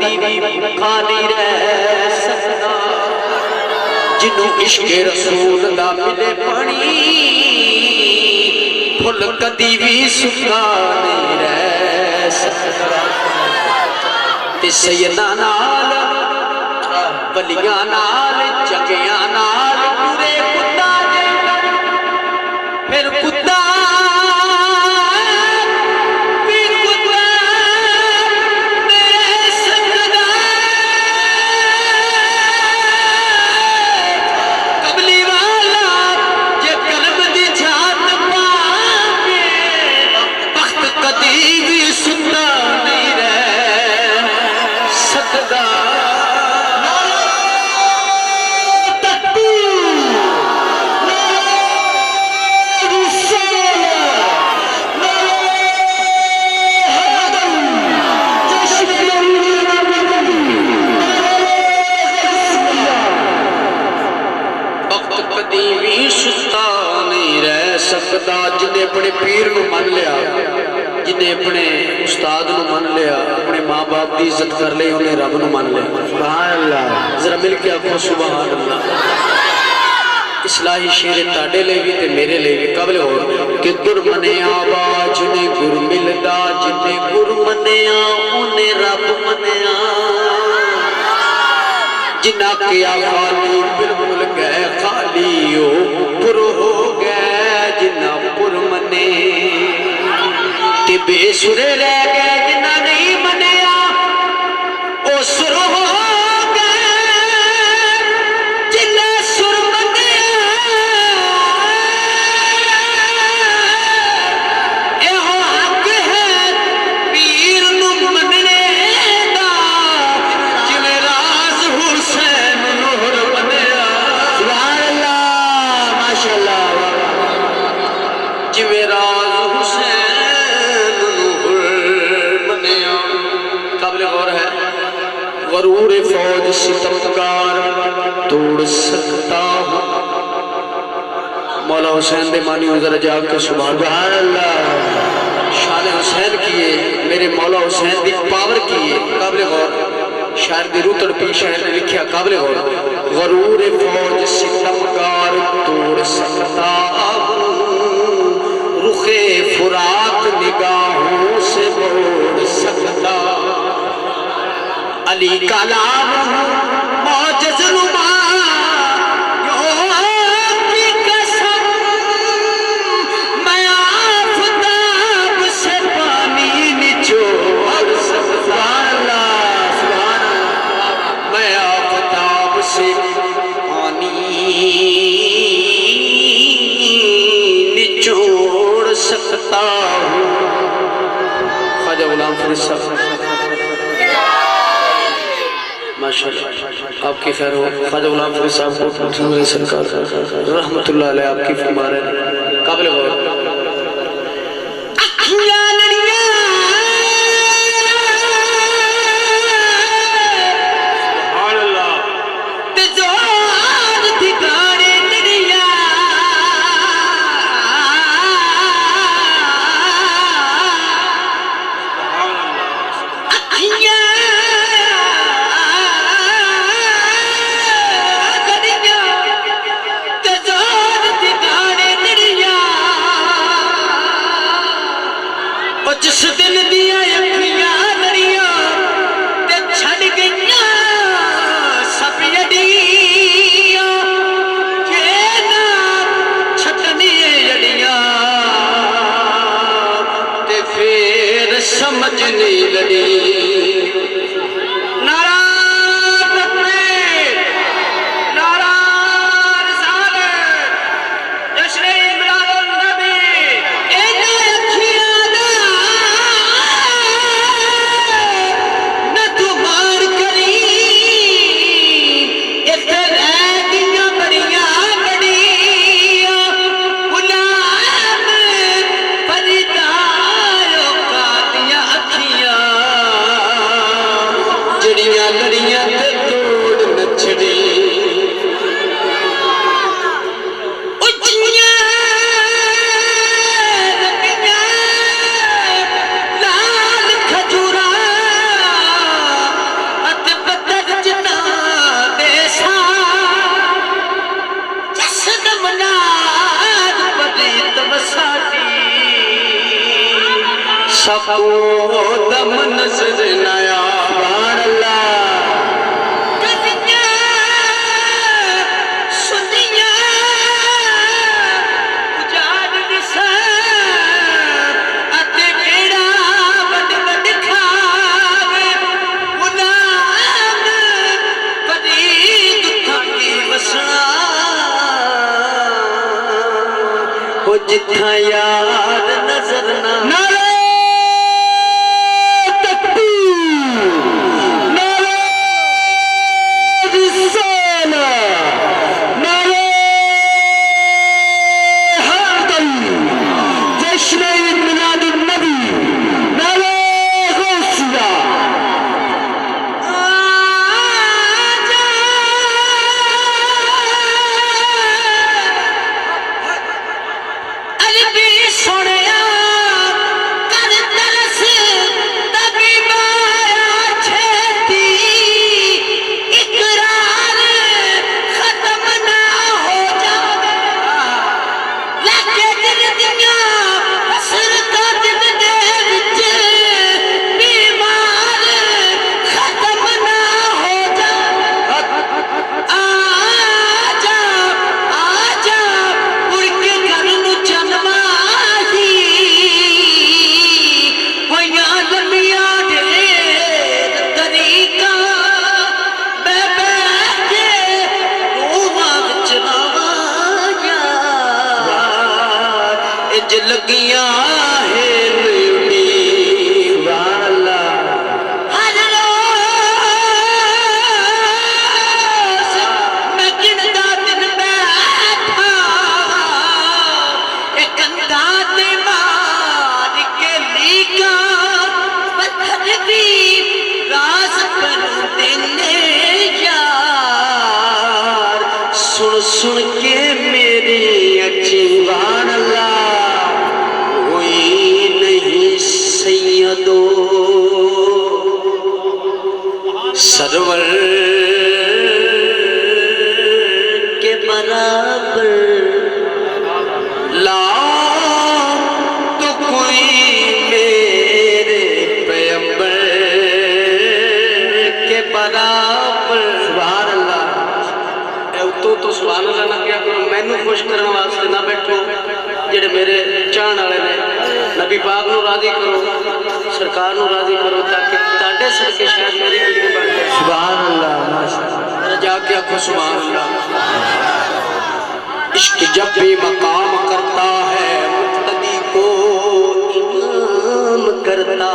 कदी भी भूखा नहीं रह सकता जिन्हों इश्क रसूल दा मिले पानी फुल कदी भी सुखा नहीं रह सकता ते सैयदा नाल बलियां नाल जगियां नाल पूरे कुत्ता फिर कुत्ता जिन्हें अपने पीर को मन लिया जिन्हें अपने उस्ताद को मन लिया अपने माँ बाप की इज्जत कर ली उन्हें रब को मन लिया सुभान अल्लाह जरा मिल के आखो सुभान अल्लाह इस्लाही शेर ताड़े लिए भी ते मेरे लिए भी कबल हो कि गुर मनिया बाज ने गुर मिलदा जिन्हें गुर मनिया उन्हें रब मनिया जिन्ना किया खाली बिल्कुल गए खाली हो पुर हो गए जिन्ना पुर मने ते बेसुरे रह गए जिन्ना नहीं मनिया ओ सुर हो गए जिन्ना सुर मनिया एहो हक है पीर नू मनने दा जिवें राज हुसैन नूर बनिया सुभान अल्लाह माशाअल्लाह जिवें राज हुसैन नूर बनिया काबिल गौर है गरूर फौज सितमगार तोड़ सकता हूँ मौला हुसैन दे मानी उधर जाके सुभान अल्लाह शान हुसैन किए मेरे मौला हुसैन की पावर किए काबिल गौर शायर की रूह तड़पी शायर ने लिखा काबिल गौर गरूर फौज सितमगार तोड़ सकता रुखे फुरात निगाहों से मोड़ सकता अली कलाम मौजज़ नुमा की कसम मैं आफताब से पानी निचोड़ सकता मैं आफताब से पानी निचोड़ सकता हूँ ख्वाजा गुलाम फरीद साहब माशाअल्लाह आपकी खैर हो ख्वाजा गुलाम फरीद साहब को मेरे सरकार रहमतुल्लाह अलैह आपकी फरमा रहे काबिल गौर जिस दिन दिया अखियां लड़ियां ते छड़ गईयां सब अड़ियां के ना छटनिए अड़ियां ते फिर समझ नहीं लड़ी सको दम नजर नया सुभान अल्लाह जिथा यार नजर ना नारे तकबीर नारे रिसालत नारे हैदर जश्न ईद मिलादुन नबी नारे गौसिया लगिया है सुभान अल्लाह हर रोज मैं गिनदा दिन बैठा एक अंदाज मार के लीका पत्थर भी राज पर देने यार सुन सुन के मेरी अच्छी सुभान अल्लाह दो सरवर के बराबर लाओ तो कोई मेरे पैगंबर के बराबर सुभान अल्लाह तो सुभान अल्लाह ना क्या करो मैनू खुश करने वास्ते ना बैठो जेडे मेरे चाहने वाले ने नबी पाक नू राजी करो सरकार नू राजी करो ताकि ताड़े सदके शायद मेरी वीडियो बन जाए सुभान अल्लाह माशाअल्लाह जाके आखो सुभान अल्लाह इश्क जब भी मकाम करता है मुक्तदी को इमाम करता